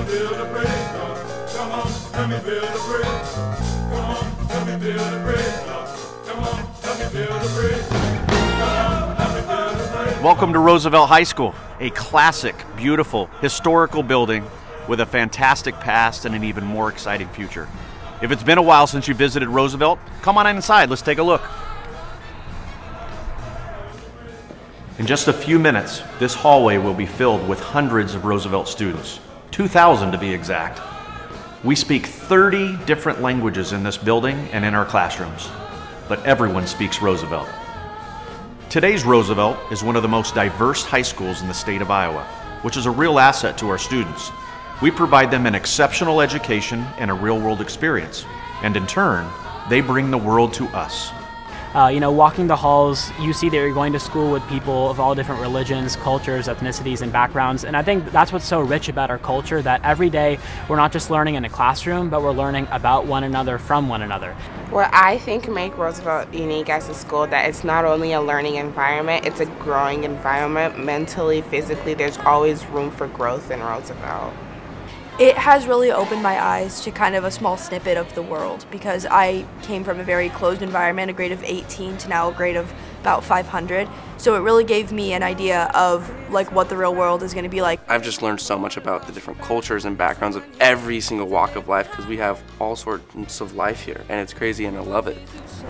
build a bridge, Lord. Come on, help me build a bridge. Come on, help me build a bridge, Lord. Come on, help me build a bridge. Come on, help me build a bridge. Welcome to Roosevelt High School, a classic, beautiful, historical building with a fantastic past and an even more exciting future. If it's been a while since you visited Roosevelt, come on inside, let's take a look. In just a few minutes, this hallway will be filled with hundreds of Roosevelt students, 2,000 to be exact. We speak 30 different languages in this building and in our classrooms, but everyone speaks Roosevelt. Today's Roosevelt is one of the most diverse high schools in the state of Iowa, which is a real asset to our students. We provide them an exceptional education and a real-world experience, and in turn, they bring the world to us. Walking the halls, you see that you're going to school with people of all different religions, cultures, ethnicities, and backgrounds, and I think that's what's so rich about our culture, that every day we're not just learning in a classroom, but we're learning about one another from one another. What I think makes Roosevelt unique as a school, that it's not only a learning environment, it's a growing environment. Mentally, physically, there's always room for growth in Roosevelt. It has really opened my eyes to kind of a small snippet of the world, because I came from a very closed environment, a grade of 18 to now a grade of about 500. So it really gave me an idea of like what the real world is going to be like. I've just learned so much about the different cultures and backgrounds of every single walk of life, because we have all sorts of life here, and it's crazy and I love it.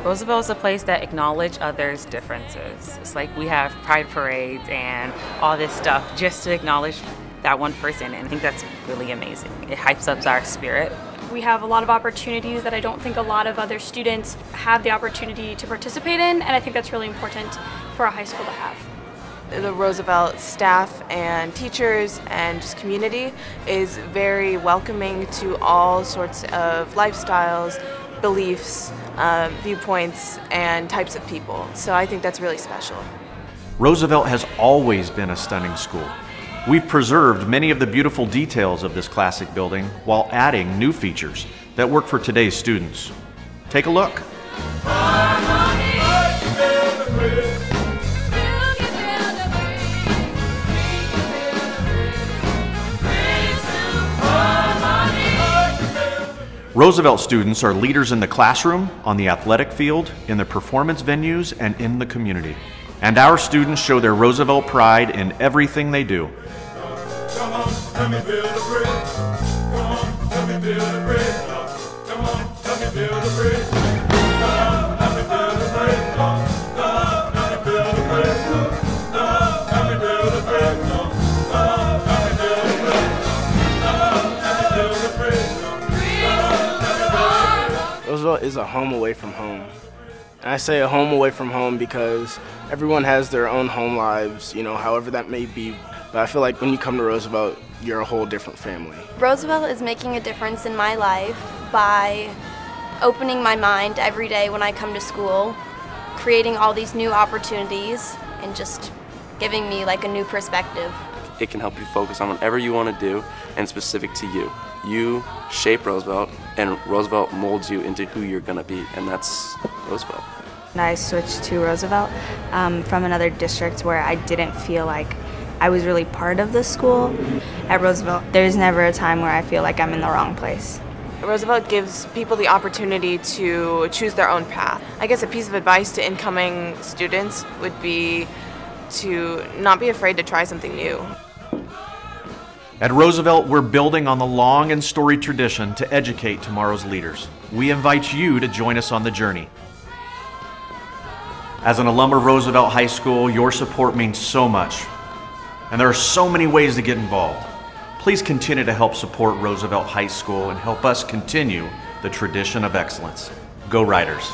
Roosevelt is a place that acknowledges others' differences. It's like we have pride parades and all this stuff just to acknowledge that one person, and I think that's really amazing. It hypes up our spirit. We have a lot of opportunities that I don't think a lot of other students have the opportunity to participate in, and I think that's really important for a high school to have. The Roosevelt staff and teachers and just community is very welcoming to all sorts of lifestyles, beliefs, viewpoints, and types of people. So I think that's really special. Roosevelt has always been a stunning school. We've preserved many of the beautiful details of this classic building while adding new features that work for today's students. Take a look. Roosevelt students are leaders in the classroom, on the athletic field, in the performance venues, and in the community. And our students show their Roosevelt pride in everything they do. Come on, help me build a bridge. Come on, help me build a bridge, Lord. Come on, help me build a bridge. Come on, help me build a bridge, Lord. Come on, help me build a bridge, Lord. Come on, help me build a bridge, Lord. Come on, help me build a bridge, Lord. Come on, help me build a bridge, Lord. Come on, help me build a bridge. Roosevelt is a home away from home. And I say a home away from home because everyone has their own home lives, however that may be. But I feel like when you come to Roosevelt, you're a whole different family. Roosevelt is making a difference in my life by opening my mind every day when I come to school, creating all these new opportunities, and just giving me like a new perspective. It can help you focus on whatever you want to do and specific to you. You shape Roosevelt, and Roosevelt molds you into who you're going to be, and that's Roosevelt. I switched to Roosevelt from another district where I didn't feel like I was really part of the school. At Roosevelt, there's never a time where I feel like I'm in the wrong place. Roosevelt gives people the opportunity to choose their own path. I guess a piece of advice to incoming students would be to not be afraid to try something new. At Roosevelt, we're building on the long and storied tradition to educate tomorrow's leaders. We invite you to join us on the journey. As an alum of Roosevelt High School, your support means so much. And there are so many ways to get involved. Please continue to help support Roosevelt High School and help us continue the tradition of excellence. Go Riders!